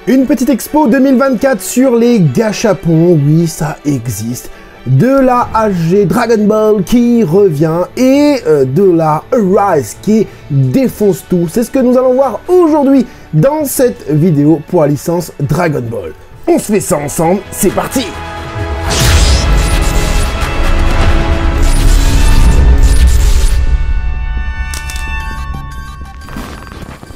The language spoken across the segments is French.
Une petite expo 2024 sur les gâchapons, oui ça existe. De la HG Dragon Ball qui revient et de la Arise qui défonce tout. C'est ce que nous allons voir aujourd'hui dans cette vidéo pour la licence Dragon Ball. On se fait ça ensemble, c'est parti!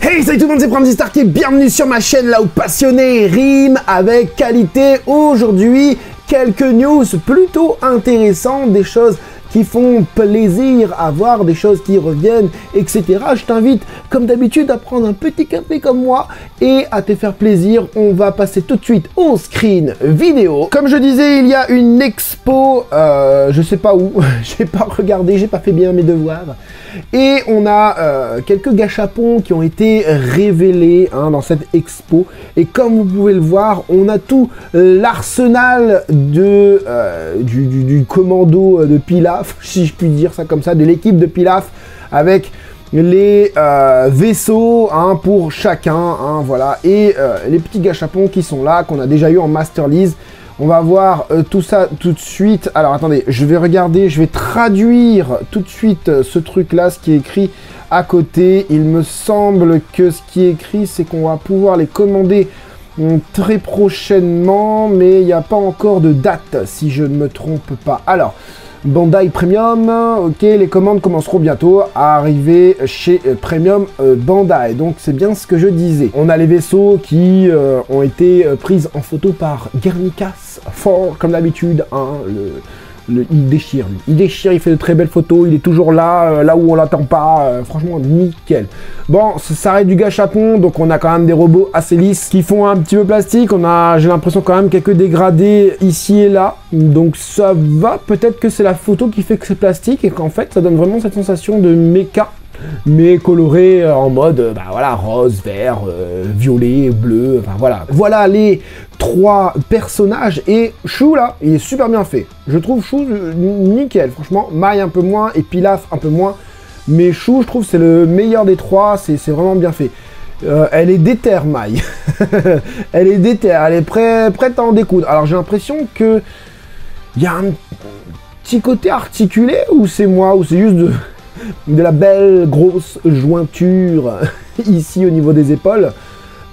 Hey, salut tout le monde, c'est Pramzy Stark et bienvenue sur ma chaîne là où passionné rime avec qualité. Aujourd'hui, quelques news plutôt intéressantes, des choses qui font plaisir à voir, des choses qui reviennent, etc. Je t'invite, comme d'habitude, à prendre un petit café comme moi et à te faire plaisir. On va passer tout de suite au screen vidéo. Comme je disais, il y a une expo, je sais pas où, j'ai pas regardé, j'ai pas fait bien mes devoirs. Et on a quelques gâchapons qui ont été révélés dans cette expo. Et comme vous pouvez le voir, on a tout l'arsenal de du commando de Pilaf, si je puis dire ça comme ça, de l'équipe de Pilaf, avec les vaisseaux pour chacun, voilà, et les petits gâchapons qui sont là, qu'on a déjà eu en Master Lease. On va voir tout ça tout de suite. Alors attendez, je vais regarder, je vais traduire tout de suite ce truc-là, ce qui est écrit à côté. Il me semble que ce qui est écrit, c'est qu'on va pouvoir les commander très prochainement, mais il n'y a pas encore de date, si je ne me trompe pas. Alors, Bandai Premium, ok, les commandes commenceront bientôt à arriver chez Premium Bandai, donc c'est bien ce que je disais. On a les vaisseaux qui ont été prises en photo par Guernicas Fort, comme d'habitude, il déchire, lui. Il déchire, il fait de très belles photos, il est toujours là, là où on l'attend pas, franchement nickel. Bon, ça reste du gâchapon, donc on a quand même des robots assez lisses qui font un petit peu plastique, on a, j'ai l'impression quand même quelques dégradés ici et là, donc ça va, peut-être que c'est la photo qui fait que c'est plastique et qu'en fait ça donne vraiment cette sensation de méca, mais coloré en mode, bah voilà, rose, vert, violet, bleu, enfin voilà. Voilà les trois personnages et Chou là, il est super bien fait. Je trouve Chou nickel, franchement. Mai un peu moins et Pilaf un peu moins, mais Chou je trouve c'est le meilleur des trois, c'est vraiment bien fait. Elle est déterre, Mai. Elle est déterre, elle est prête à en découdre. Alors j'ai l'impression que il y a un petit côté articulé, ou c'est moi, ou c'est juste de la belle grosse jointure ici au niveau des épaules.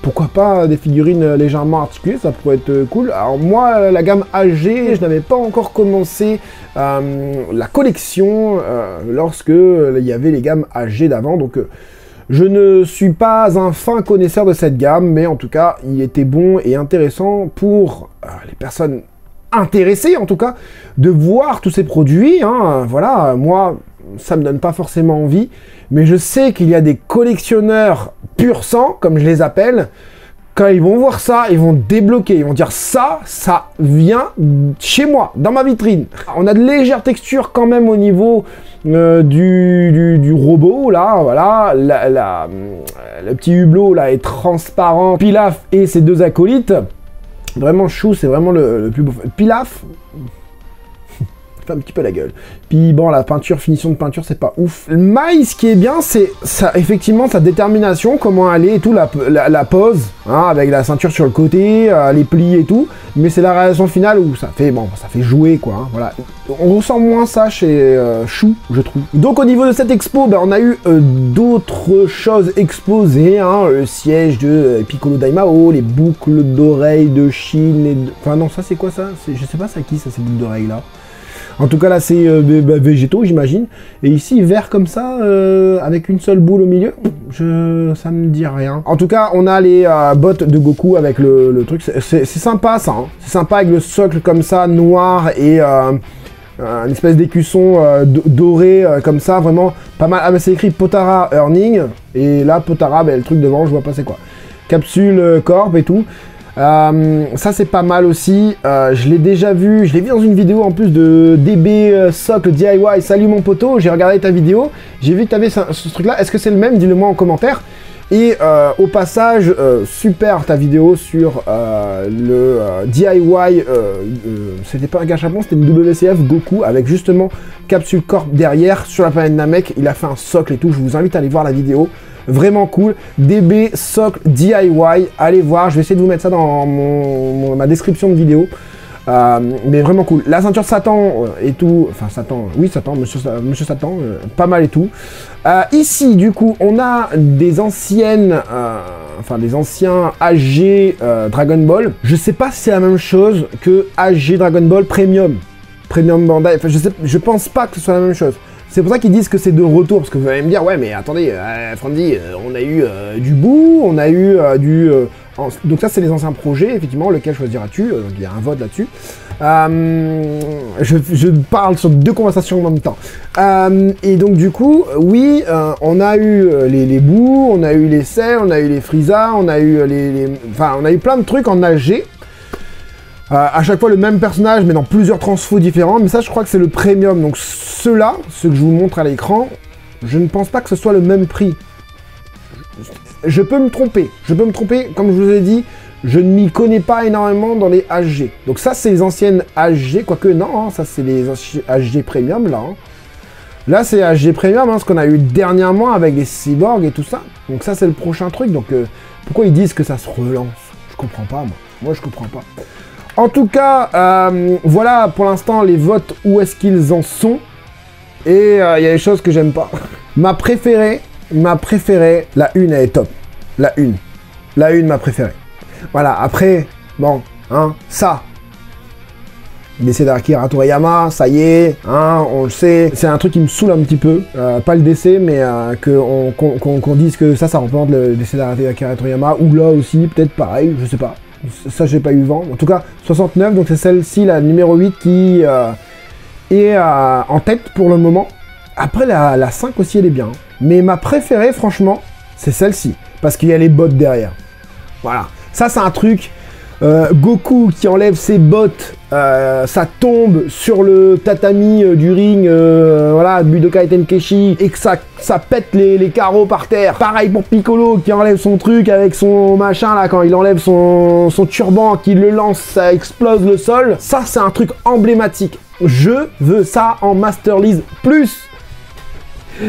Pourquoi pas des figurines légèrement articulées, ça pourrait être cool. Alors moi, la gamme HG, je n'avais pas encore commencé la collection lorsque il y avait les gammes HG d'avant, donc je ne suis pas un fin connaisseur de cette gamme, mais en tout cas, il était bon et intéressant pour les personnes intéressées, en tout cas, de voir tous ces produits. Voilà, moi, ça me donne pas forcément envie, mais je sais qu'il y a des collectionneurs pur sang, comme je les appelle. Quand ils vont voir ça, ils vont débloquer, ils vont dire ça vient chez moi, dans ma vitrine. On a de légères textures quand même au niveau du robot, là, voilà. Le petit hublot là est transparent. Pilaf et ses deux acolytes. Vraiment Chou, c'est vraiment le plus beau. Pilaf un petit peu la gueule. Puis bon, la peinture, finition de peinture, c'est pas ouf. Mai, ce qui est bien, c'est ça, effectivement sa détermination, comment aller et tout, la pose, avec la ceinture sur le côté, les plis et tout. Mais c'est la réalisation finale où ça fait, bon, ça fait jouer, quoi. Voilà. On ressent moins ça chez Chou, je trouve. Donc au niveau de cette expo, on a eu d'autres choses exposées, le siège de Piccolo Daimao, les boucles d'oreilles de Chine, enfin non, ça c'est quoi ça? Je sais pas c'est à qui ça, ces boucles d'oreilles là. En tout cas, là, c'est végétaux, j'imagine. Et ici, vert comme ça, avec une seule boule au milieu, ça me dit rien. En tout cas, on a les bottes de Goku avec le truc. C'est sympa, ça. C'est sympa avec le socle comme ça, noir, et une espèce d'écusson doré, comme ça, vraiment pas mal. Ah, mais c'est écrit Potara Earning. Et là, Potara, le truc devant, je vois pas c'est quoi. Capsule Corp et tout. Ça c'est pas mal aussi, je l'ai déjà vu, je l'ai vu dans une vidéo en plus de DB Socle DIY, salut mon poteau, j'ai regardé ta vidéo, j'ai vu que tu avais ce truc là, est-ce que c'est le même, dis-le moi en commentaire. Et au passage, super ta vidéo sur le DIY, c'était pas un gâchapon, c'était une WCF Goku avec justement Capsule Corp derrière sur la planète Namek, il a fait un socle et tout, je vous invite à aller voir la vidéo. vraiment cool. DB socle DIY, allez voir, je vais essayer de vous mettre ça dans ma description de vidéo. Mais vraiment cool. La ceinture Satan et tout, enfin Satan, oui Satan, Monsieur Satan, pas mal et tout. Ici, du coup, on a des anciennes, enfin des anciens AG Dragon Ball. Je sais pas si c'est la même chose que AG Dragon Ball Premium Bandai. Enfin, je pense pas que ce soit la même chose. C'est pour ça qu'ils disent que c'est de retour, parce que vous allez me dire, ouais, mais attendez, Frandy, on a eu du Boo, on a eu du... donc ça, c'est les anciens projets, effectivement, lequel choisiras-tu? Donc il y a un vote là-dessus. Je parle sur deux conversations en même temps. Et donc du coup, oui, on a eu les Boo, on a eu les Cell, on a eu les Frieza, on a eu enfin, on a eu plein de trucs en AG. À chaque fois le même personnage mais dans plusieurs transfos différents, mais ça je crois que c'est le premium, donc ceux-là, ceux que je vous montre à l'écran, je ne pense pas que ce soit le même prix. Je peux me tromper, comme je vous ai dit, je ne m'y connais pas énormément dans les HG. Donc ça c'est les anciennes HG, quoique non, hein, ça c'est les HG premium là. Hein. Là c'est HG premium, hein, ce qu'on a eu dernièrement avec les cyborgs et tout ça. Donc ça c'est le prochain truc, donc pourquoi ils disent que ça se relance? Je comprends pas moi je comprends pas. En tout cas, voilà pour l'instant les votes, où est-ce qu'ils en sont. Et il y a des choses que j'aime pas. Ma préférée, la une elle est top. La une, ma préférée. Voilà, après, bon, hein, ça. Décès d'Akira Toriyama, ça y est, hein, on le sait. C'est un truc qui me saoule un petit peu. Pas le décès, mais qu'on dise que ça représente le décès d'Akira Toriyama. Ou là aussi, peut-être pareil, je sais pas. Ça, j'ai pas eu vent. En tout cas, 69, donc c'est celle-ci, la numéro 8, qui est en tête pour le moment. Après, la 5 aussi, elle est bien. Mais ma préférée, franchement, c'est celle-ci. Parce qu'il y a les bottes derrière. Voilà. Ça, c'est un truc... Goku qui enlève ses bottes, ça tombe sur le tatami du ring, voilà, Budokai Tenkaichi, et que ça pète les carreaux par terre. Pareil pour Piccolo qui enlève son truc avec son machin là, quand il enlève son turban, qu'il le lance, ça explose le sol. Ça, c'est un truc emblématique. Je veux ça en Master Lease Plus.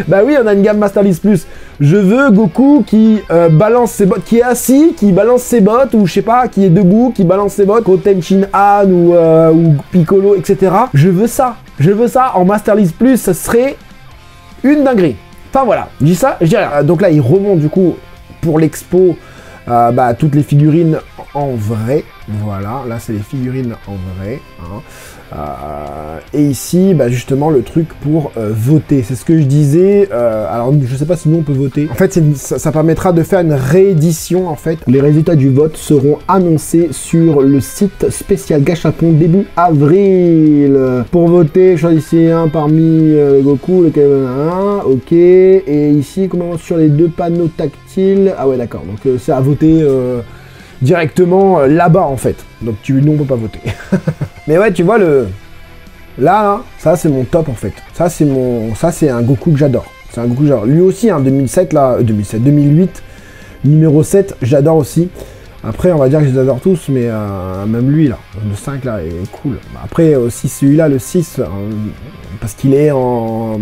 Bah oui, on a une gamme Master Lease Plus. Je veux Goku qui balance ses bottes, qui est assis, qui balance ses bottes, ou je sais pas, qui est debout, qui balance ses bottes, contre Tenchin Han ou Piccolo, etc. Je veux ça en Master Lease Plus, ça serait une dinguerie. Enfin voilà, je dis ça, je dis rien. Donc là, il remonte du coup pour l'expo toutes les figurines en vrai. Voilà, là c'est les figurines en vrai. Hein. Et ici, justement, le truc pour voter. C'est ce que je disais. Alors, je sais pas si nous on peut voter. En fait, ça permettra de faire une réédition. En fait, les résultats du vote seront annoncés sur le site spécial Gachapon début avril. Pour voter, choisissez un parmi Goku, lequel ok. Et ici, comment sur les deux panneaux tactiles. Ah ouais, d'accord. Donc, c'est à voter. Directement là-bas en fait, donc nous on peut pas voter. Mais ouais, tu vois là, ça c'est mon top en fait. Ça c'est un Goku que j'adore. C'est un Goku que j'adore. Lui aussi, hein, 2008, numéro 7, j'adore aussi. Après, on va dire que je les adore tous, mais même lui là, le 5 là est cool. Après aussi celui-là, le 6, parce qu'il est en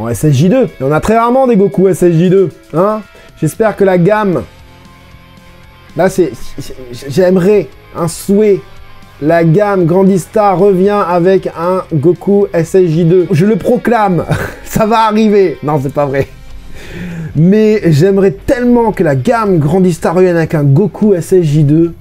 SSJ2. Et on a très rarement des Goku SSJ2, hein. J'espère que la gamme... Là, j'aimerais un souhait. La gamme Grandista revient avec un Goku SSJ2. Je le proclame, ça va arriver. Non, c'est pas vrai. Mais j'aimerais tellement que la gamme Grandista revienne avec un Goku SSJ2.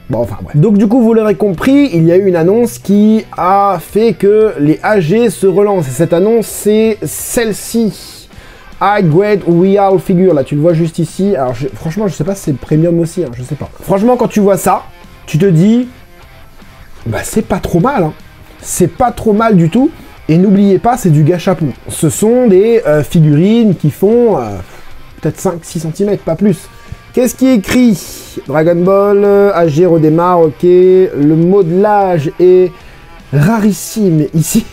Bon, enfin bref. Donc du coup, vous l'aurez compris, il y a eu une annonce qui a fait que les AG se relancent. Et cette annonce, c'est celle-ci. High Grade Real Figure, là tu le vois juste ici. Alors franchement je sais pas si c'est premium aussi, hein, je sais pas. Franchement quand tu vois ça, tu te dis, c'est pas trop mal, hein. C'est pas trop mal du tout. Et n'oubliez pas, c'est du gachapon. Ce sont des figurines qui font peut-être 5-6 cm, pas plus. Qu'est-ce qui est écrit? Dragon Ball, AG redémarre, ok. Le modelage est rarissime ici.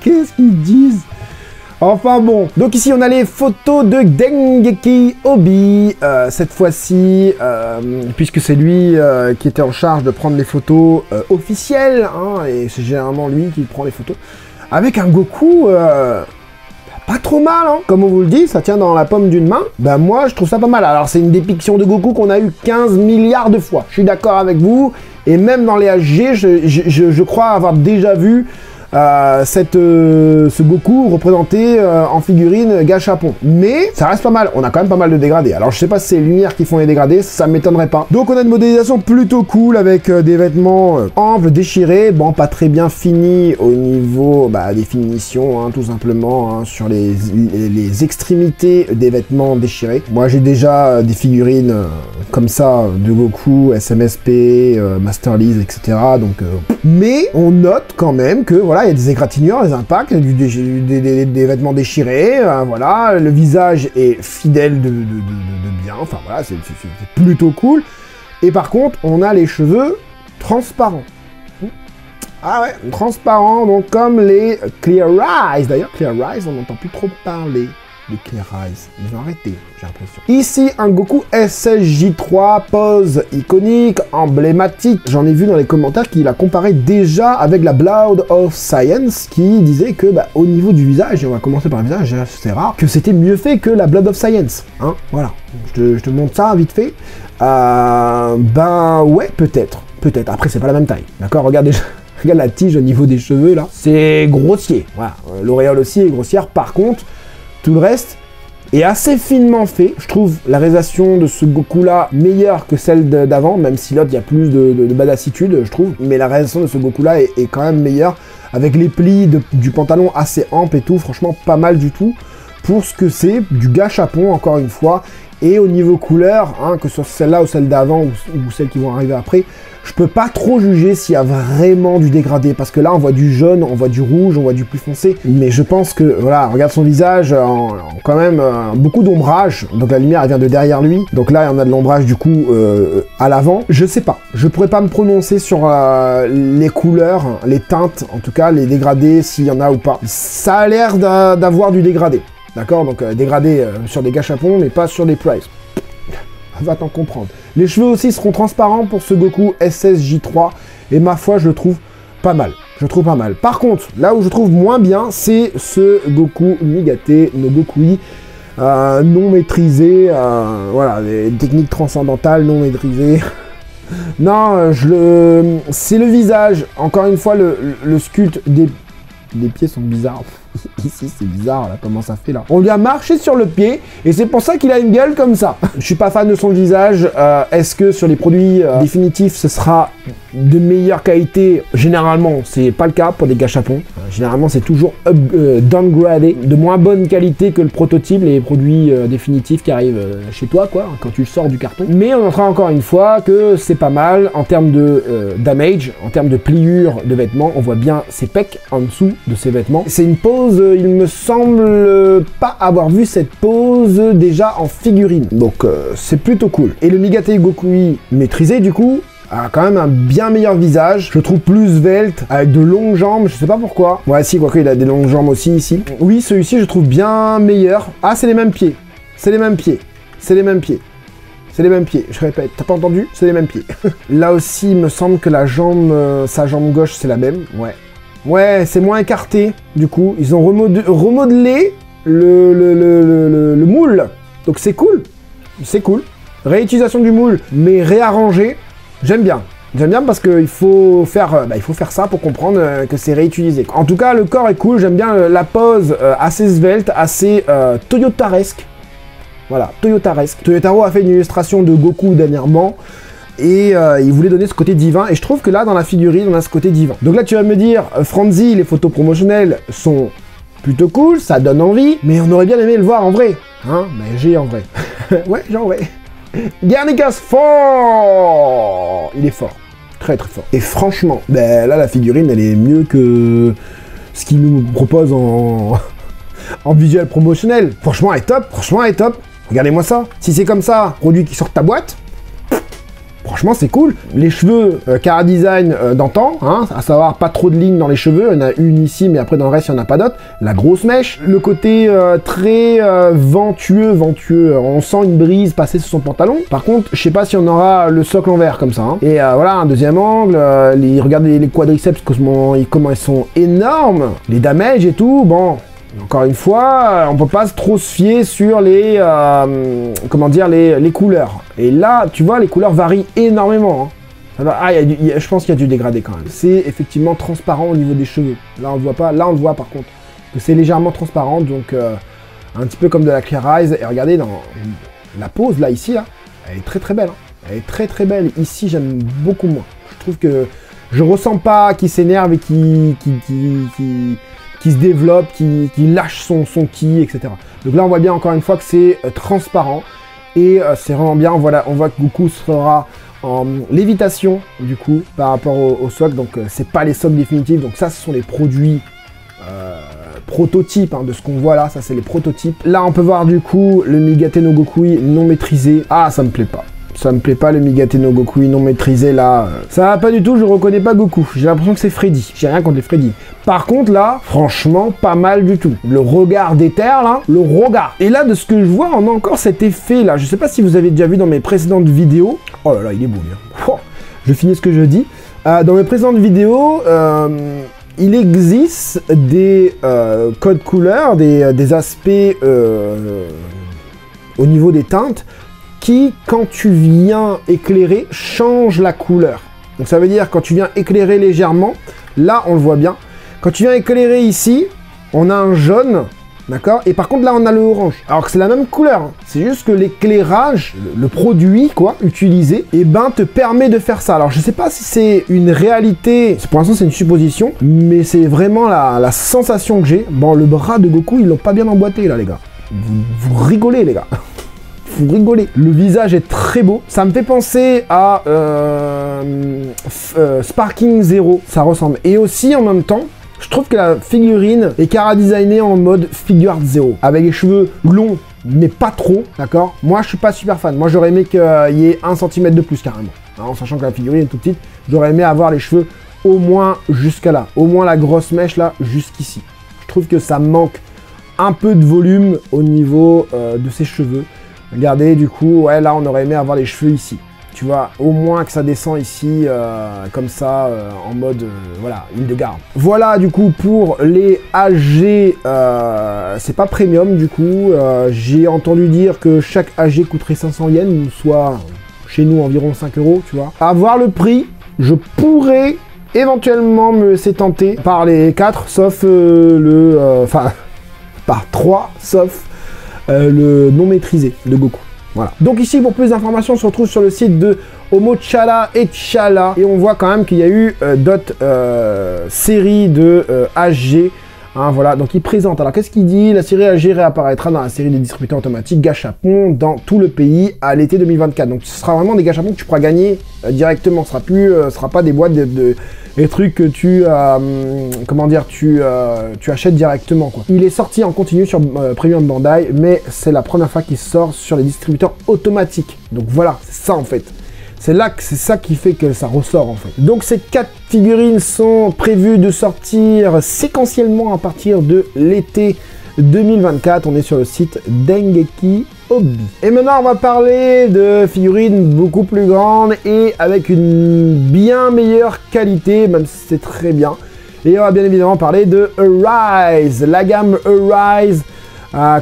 Qu'est-ce qu'ils disent? Enfin bon, donc ici on a les photos de Dengeki Obi, cette fois-ci, puisque c'est lui qui était en charge de prendre les photos officielles, hein, et c'est généralement lui qui prend les photos, avec un Goku pas trop mal, hein. Comme on vous le dit, ça tient dans la paume d'une main. Bah moi, je trouve ça pas mal. Alors, c'est une dépiction de Goku qu'on a eu 15 milliards de fois. Je suis d'accord avec vous. Et même dans les HG, je crois avoir déjà vu ce Goku représenté en figurine gâchapon. Mais ça reste pas mal, on a quand même pas mal de dégradés. Alors je sais pas si c'est les lumières qui font les dégradés, ça m'étonnerait pas. Donc on a une modélisation plutôt cool avec des vêtements amples, déchirés, bon pas très bien finis au niveau des finitions, hein, tout simplement, hein, sur les extrémités des vêtements déchirés. Moi j'ai déjà des figurines comme ça de Goku, SMSP, Master Lease, etc. Donc, mais on note quand même que voilà, il y a des égratignures, des impacts, des vêtements déchirés, voilà, le visage est fidèle de bien, enfin voilà, c'est plutôt cool. Et par contre, on a les cheveux transparents. Ah ouais, transparents, donc comme les Clear Eyes. D'ailleurs, Clear Eyes, on n'entend plus trop parler de Clear Eyes. Ils ont arrêté, j'ai l'impression. Ici, un Goku SSJ3, pose iconique, emblématique. J'en ai vu dans les commentaires qu'il a comparé déjà avec la Blood of Science, qui disait que au niveau du visage, et on va commencer par le visage, c'est rare, que c'était mieux fait que la Blood of Science. Hein, voilà. Je te montre ça vite fait. Ouais, peut-être. Peut-être. Après, c'est pas la même taille. D'accord, regarde déjà. Regarde la tige au niveau des cheveux, là. C'est grossier. Voilà. L'auréole aussi est grossière. Par contre, tout le reste est assez finement fait. Je trouve la réalisation de ce Goku-là meilleure que celle d'avant, même si l'autre, il y a plus de badassitude, je trouve. Mais la réalisation de ce Goku-là est quand même meilleure, avec les plis du pantalon assez amples et tout. Franchement, pas mal du tout. Pour ce que c'est, du gâchapon, encore une fois. Et au niveau couleur, hein, que ce soit celle-là ou celle d'avant, ou celles qui vont arriver après, je peux pas trop juger s'il y a vraiment du dégradé, parce que là on voit du jaune, on voit du rouge, on voit du plus foncé, mais je pense que, voilà, regarde son visage, quand même beaucoup d'ombrage, donc la lumière elle vient de derrière lui, donc là on a de l'ombrage du coup à l'avant, je sais pas, je pourrais pas me prononcer sur les couleurs, les teintes, en tout cas les dégradés, s'il y en a ou pas. Ça a l'air d'avoir du dégradé, d'accord, donc dégradé sur des gâchapons, mais pas sur des prices. Va t'en comprendre. Les cheveux aussi seront transparents pour ce Goku SSJ3, et ma foi, je le trouve pas mal. Je trouve pas mal. Par contre, là où je trouve moins bien, c'est ce Goku Nigate no Gokui, non maîtrisé, voilà, des techniques transcendantales non maîtrisées. Non, c'est le visage. Encore une fois, le sculpte des pieds sont bizarres. Ici, c'est bizarre, là, comment ça fait, là. On lui a marché sur le pied, et c'est pour ça qu'il a une gueule comme ça. Je suis pas fan de son visage. Est-ce que sur les produits définitifs, ce sera de meilleure qualité? Généralement, c'est pas le cas pour des gâchapons. Généralement, c'est toujours downgradé, de moins bonne qualité que le prototype, les produits définitifs qui arrivent chez toi, quoi, quand tu sors du carton. Mais on notera encore une fois que c'est pas mal en termes de damage, en termes de pliure de vêtements. On voit bien ses pecs en dessous de ses vêtements. C'est une pose, il me semble pas avoir vu cette pose déjà en figurine. Donc c'est plutôt cool. Et le Nigate Gokui maîtrisé du coup a quand même un bien meilleur visage. Je le trouve plus svelte, avec de longues jambes, je sais pas pourquoi. Ouais si, quoique il a des longues jambes aussi ici. Oui, celui-ci je trouve bien meilleur. Ah, c'est les mêmes pieds. C'est les mêmes pieds. C'est les mêmes pieds. C'est les mêmes pieds, je répète, t'as pas entendu? C'est les mêmes pieds. Là aussi, il me semble que la jambe, sa jambe gauche, c'est la même. Ouais. Ouais, c'est moins écarté, du coup. Ils ont remodelé le moule. Donc c'est cool. C'est cool. Réutilisation du moule, mais réarrangé. J'aime bien. J'aime bien parce qu'il faut faire, ça pour comprendre que c'est réutilisé. En tout cas, le corps est cool. J'aime bien la pose assez svelte, assez toyotaresque. Voilà, toyotaresque. Toyotaro a fait une illustration de Goku dernièrement. Et il voulait donner ce côté divin, et je trouve que là, dans la figurine, on a ce côté divin. Donc là, tu vas me dire, Franzy, les photos promotionnelles sont plutôt cool, ça donne envie, mais on aurait bien aimé le voir en vrai. Hein? Mais j'ai en vrai. Ouais, j'ai en vrai. Garnicas fort! Il est fort. Très très fort. Et franchement, là, la figurine, elle est mieux que ce qu'il nous propose en visuel promotionnel. Franchement, elle est top. Franchement, elle est top. Regardez-moi ça. Si c'est comme ça, produit qui sort de ta boîte, franchement, c'est cool. Les cheveux Cara Design d'antan, hein, à savoir pas trop de lignes dans les cheveux. Il y en a une ici, mais après dans le reste, il n'y en a pas d'autres. La grosse mèche. Le côté très ventueux. On sent une brise passer sur son pantalon. Par contre, je sais pas si on aura le socle en verre comme ça. Hein. Et voilà, un deuxième angle. Regardez les quadriceps, comment ils sont énormes. Les damages et tout, bon... Encore une fois, on peut pas trop se fier sur les, comment dire, les couleurs. Et là, tu vois, les couleurs varient énormément. Hein. Ah, je pense qu'il y a du dégradé quand même. C'est effectivement transparent au niveau des cheveux. Là, on ne voit pas. Là, on le voit par contre. Que c'est légèrement transparent, donc un petit peu comme de la Clear Eyes. Et regardez, dans la pose, là, ici, là, elle est très très belle. Hein. Elle est très très belle. Ici, j'aime beaucoup moins. Je trouve que je ressens pas qu'il s'énerve et qu'il se développe, qui lâche son ki, etc. Donc là, on voit bien encore une fois que c'est transparent. Et c'est vraiment bien. Voilà, on voit que Goku sera en lévitation, du coup, par rapport au socle. Donc, c'est pas les socles définitifs. Donc ça, ce sont les produits prototypes hein, de ce qu'on voit là. Ça, c'est les prototypes. Là, on peut voir, du coup, le Migate no Gokui non maîtrisé. Ah, ça me plaît pas. Ça me plaît pas le Migate no Gokui non maîtrisé là. Ça va pas du tout, je reconnais pas Goku. J'ai l'impression que c'est Freddy. J'ai rien contre les Freddy. Par contre là, franchement, pas mal du tout. Le regard d'éther là, le regard. Et là, de ce que je vois, on a encore cet effet là. Je sais pas si vous avez déjà vu dans mes précédentes vidéos. Oh là là, il est beau lui. Oh, je finis ce que je dis. Dans mes précédentes vidéos, il existe des codes couleurs, des aspects au niveau des teintes qui, quand tu viens éclairer, change la couleur. Donc ça veut dire, quand tu viens éclairer légèrement, là, on le voit bien. Quand tu viens éclairer ici, on a un jaune, d'accord? Et par contre, là, on a le orange. Alors que c'est la même couleur. Hein. C'est juste que l'éclairage, le produit, quoi, utilisé, eh ben, te permet de faire ça. Alors, je sais pas si c'est une réalité, pour l'instant, c'est une supposition, mais c'est vraiment la sensation que j'ai. Bon, le bras de Goku, ils l'ont pas bien emboîté, là, les gars. Vous rigolez, les gars. Vous rigolez. Le visage est très beau. Ça me fait penser à Sparking Zero. Ça ressemble. Et aussi, en même temps, je trouve que la figurine est chara-designée en mode Figure Art Zero. Avec les cheveux longs, mais pas trop, d'accord? Moi, je suis pas super fan. Moi, j'aurais aimé qu'il y ait 1 cm de plus, carrément. Hein, en sachant que la figurine est toute petite, j'aurais aimé avoir les cheveux au moins jusqu'à là. Au moins la grosse mèche, là, jusqu'ici. Je trouve que ça manque un peu de volume au niveau de ses cheveux. Regardez, du coup, ouais, là, on aurait aimé avoir les cheveux ici. Tu vois, au moins que ça descend ici, comme ça, en mode, voilà, ligne de garde. Voilà, du coup, pour les AG, c'est pas premium, du coup. J'ai entendu dire que chaque AG coûterait 500 yens, soit chez nous environ 5 €, tu vois. À voir le prix, je pourrais éventuellement me laisser tenter par les 4, sauf enfin, par 3, sauf le non maîtrisé de Goku. Voilà. Donc ici, pour plus d'informations, on se retrouve sur le site de Omochala et Chala. Et on voit quand même qu'il y a eu d'autres séries de HG. Hein, voilà, donc il présente. Alors qu'est-ce qu'il dit? La série HG réapparaîtra dans la série des distributeurs automatiques Gachapon dans tout le pays à l'été 2024. Donc ce sera vraiment des Gachapons que tu pourras gagner directement. Ce sera pas des boîtes des trucs que tu comment dire, tu achètes directement, quoi. Il est sorti en continu sur Premium Bandai, mais c'est la première fois qu'il sort sur les distributeurs automatiques. Donc voilà, c'est ça en fait. C'est ça qui fait que ça ressort en fait. Donc ces 4 figurines sont prévues de sortir séquentiellement à partir de l'été 2024. On est sur le site Dengeki Hobby. Et maintenant on va parler de figurines beaucoup plus grandes et avec une bien meilleure qualité, même si c'est très bien. Et on va bien évidemment parler de Arise. La gamme Arise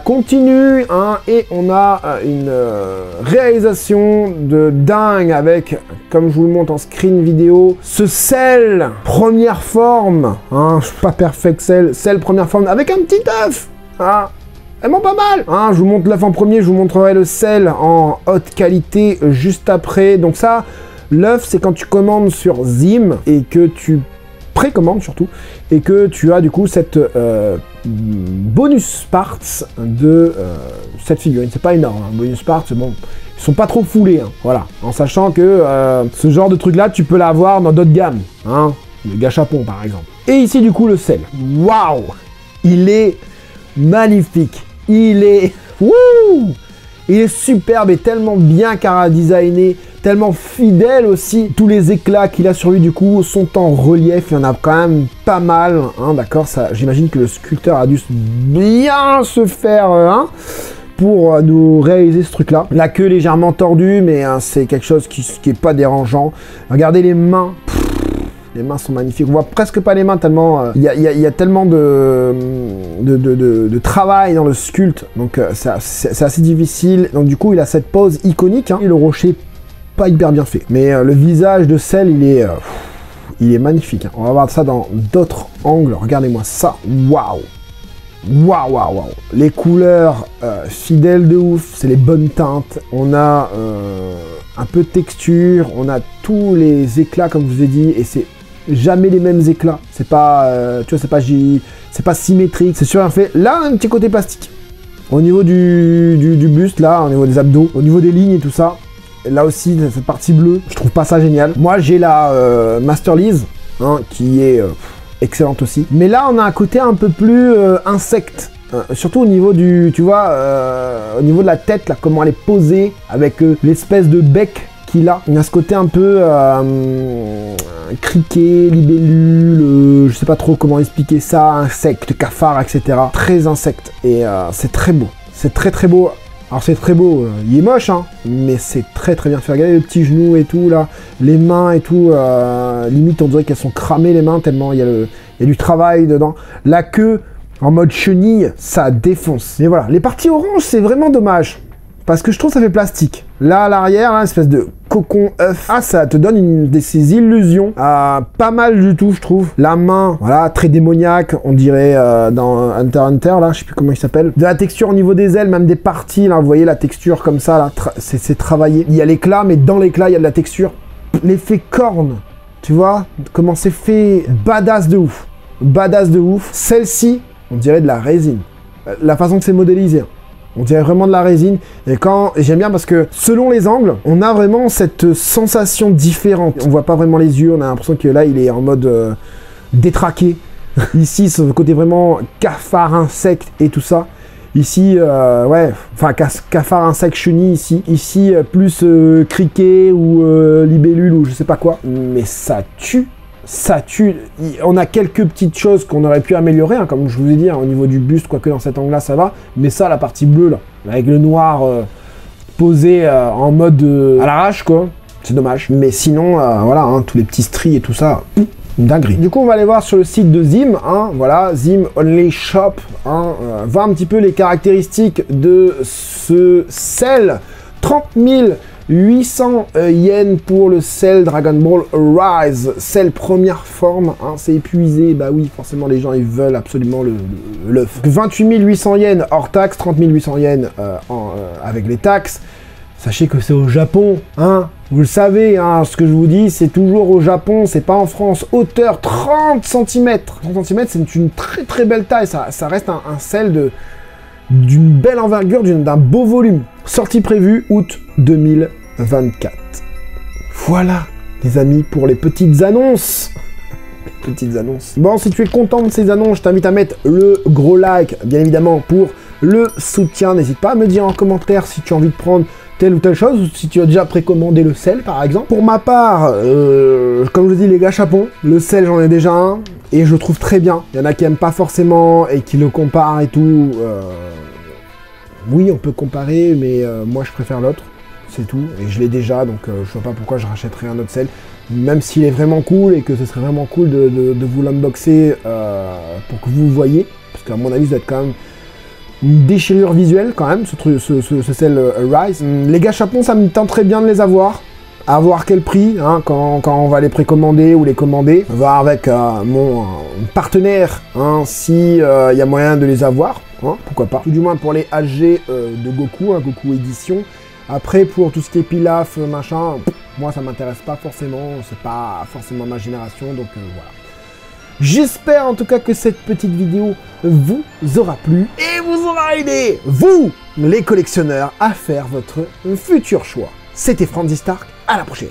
continue, hein, et on a une réalisation de dingue avec, comme je vous le montre en screen vidéo, ce Cell première forme, hein, pas Perfect Cell première forme avec un petit œuf, hein. Vraiment pas mal, hein. Je vous montre l'œuf en premier, je vous montrerai le Cell en haute qualité juste après. Donc ça, l'œuf, c'est quand tu commandes sur Zim et que tu précommande surtout, et que tu as du coup cette bonus parts de cette figurine. C'est pas énorme, hein. Bonus parts, bon, ils sont pas trop foulés, hein. Voilà, en sachant que ce genre de truc là, tu peux l'avoir dans d'autres gammes, hein, le Gachapon par exemple. Et ici du coup le Cell, waouh, il est magnifique, il est, wouh, il est superbe et tellement bien chara-designé, tellement fidèle aussi. Tous les éclats qu'il a sur lui, du coup, sont en relief. Il y en a quand même pas mal, hein, d'accord. J'imagine que le sculpteur a dû bien se faire, hein, pour nous réaliser ce truc-là. La queue légèrement tordue, mais hein, c'est quelque chose qui est pas dérangeant. Regardez les mains. Les mains sont magnifiques. On voit presque pas les mains tellement il y a tellement de travail dans le sculpte. Donc c'est assez difficile. Donc du coup, il a cette pose iconique. Hein. Et le rocher, pas hyper bien fait. Mais le visage de Cell, il est magnifique. Hein. On va voir ça dans d'autres angles. Regardez-moi ça. Waouh! Waouh, waouh, waouh. Les couleurs fidèles de ouf, c'est les bonnes teintes. On a un peu de texture, on a tous les éclats comme je vous ai dit, et c'est jamais les mêmes éclats. C'est pas, tu vois, c'est pas symétrique, c'est sûr un fait. Là, un petit côté plastique. Au niveau du buste, là, au niveau des abdos, au niveau des lignes et tout ça. Là aussi, cette partie bleue, je trouve pas ça génial. Moi, j'ai la Master Lease, hein, qui est excellente aussi. Mais là, on a un côté un peu plus insecte. Surtout au niveau du, tu vois, au niveau de la tête, là, comment elle est posée, avec l'espèce de bec qu'il a. On a ce côté un peu criquet, libellule, je sais pas trop comment expliquer ça, insecte, cafard, etc. Très insecte. Et c'est très beau. C'est très très beau. Alors c'est très beau, il est moche, hein, mais c'est très très bien fait. Regardez les petits genoux et tout, là, les mains et tout, limite on dirait qu'elles sont cramées les mains, tellement il y a du travail dedans. La queue, en mode chenille, ça défonce. Mais voilà, les parties oranges, c'est vraiment dommage, parce que je trouve que ça fait plastique. Là, à l'arrière, une espèce de cocon œuf. Ah, ça te donne une de ces illusions. Pas mal du tout, je trouve. La main, voilà, très démoniaque, on dirait dans Hunter x Hunter, là, je sais plus comment il s'appelle. De la texture au niveau des ailes, même des parties, là, vous voyez la texture comme ça, là, c'est travaillé. Il y a l'éclat, mais dans l'éclat, il y a de la texture. L'effet corne, tu vois, comment c'est fait, badass de ouf. Badass de ouf. Celle-ci, on dirait de la résine. La façon que c'est modélisé. On dirait vraiment de la résine. Et j'aime bien parce que selon les angles, on a vraiment cette sensation différente. On voit pas vraiment les yeux, on a l'impression que là, il est en mode détraqué. Ici, c'est le côté vraiment cafard, insecte et tout ça. Ici, ouais, enfin, cafard, insecte, chenille ici. Ici, plus criquet ou libellule ou je sais pas quoi. Mais ça tue. Ça tue. On a quelques petites choses qu'on aurait pu améliorer, hein, comme je vous ai dit, hein, au niveau du buste, quoique dans cet angle-là, ça va. Mais ça, la partie bleue, là, avec le noir posé en mode à l'arrache, quoi, c'est dommage. Mais sinon, voilà, hein, tous les petits stries et tout ça, dinguerie. Du coup, on va aller voir sur le site de Zim, hein, voilà, Zim Only Shop, hein, voir un petit peu les caractéristiques de ce sel. 30 800 yens pour le sel Dragon Ball Rise, sel première forme, hein, c'est épuisé, bah oui, forcément les gens ils veulent absolument l'œuf. 28 800 yens hors taxe, 30 800 yens avec les taxes. Sachez que c'est au Japon, hein, vous le savez, hein, ce que je vous dis, c'est toujours au Japon, c'est pas en France. Hauteur 30 cm. 30 cm, c'est une très très belle taille, ça reste un sel d'une belle envergure, d'un beau volume. Sortie prévue août 2024. Voilà, les amis, pour les petites annonces. Les petites annonces. Bon, si tu es content de ces annonces, je t'invite à mettre le gros like, bien évidemment, pour le soutien. N'hésite pas à me dire en commentaire si tu as envie de prendre telle ou telle chose, ou si tu as déjà précommandé le sel, par exemple. Pour ma part, comme je vous dis, les gâchapons, le sel, j'en ai déjà un, et je le trouve très bien. Il y en a qui aiment pas forcément, et qui le comparent et tout. Oui, on peut comparer, mais moi, je préfère l'autre. C'est tout, et je l'ai déjà, donc je vois pas pourquoi je rachèterais un autre sel, même s'il est vraiment cool, et que ce serait vraiment cool de vous l'unboxer pour que vous voyez, parce qu'à mon avis, ça doit être quand même une déchirure visuelle, quand même, ce sel Rise. Les gâchapons, ça me tenterait bien de les avoir. À voir quel prix, hein, quand on va les précommander ou les commander. Voir avec mon partenaire, hein, si y a moyen de les avoir, hein, pourquoi pas. Tout du moins pour les HG de Goku, hein, Goku édition. Après, pour tout ce qui est Pilaf, machin, moi ça m'intéresse pas forcément, c'est pas forcément ma génération, donc voilà. J'espère en tout cas que cette petite vidéo vous aura plu et vous aura aidé, vous, les collectionneurs, à faire votre futur choix. C'était Franzy Stark, à la prochaine.